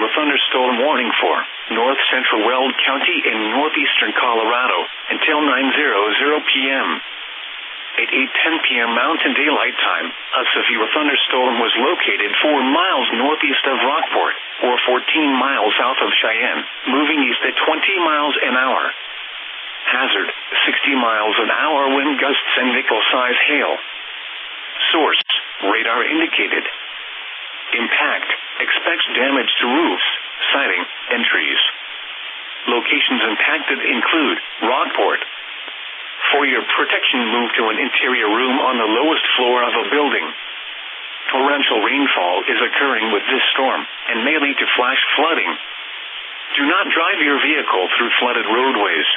a thunderstorm warning for north central Weld County and northeastern Colorado until 9:00 p.m. At 8:10 p.m. Mountain Daylight Time, a severe thunderstorm was located 4 miles northeast of Rockport, or 14 miles south of Cheyenne, moving east at 20 miles an hour. Hazard, 60 miles an hour wind gusts and nickel-size hail. Source, radar indicated. Impact, expects damage to roofs, siding, and trees. Locations impacted include Rockport. For your protection, move to an interior room on the lowest floor of a building. Torrential rainfall is occurring with this storm and may lead to flash flooding. Do not drive your vehicle through flooded roadways.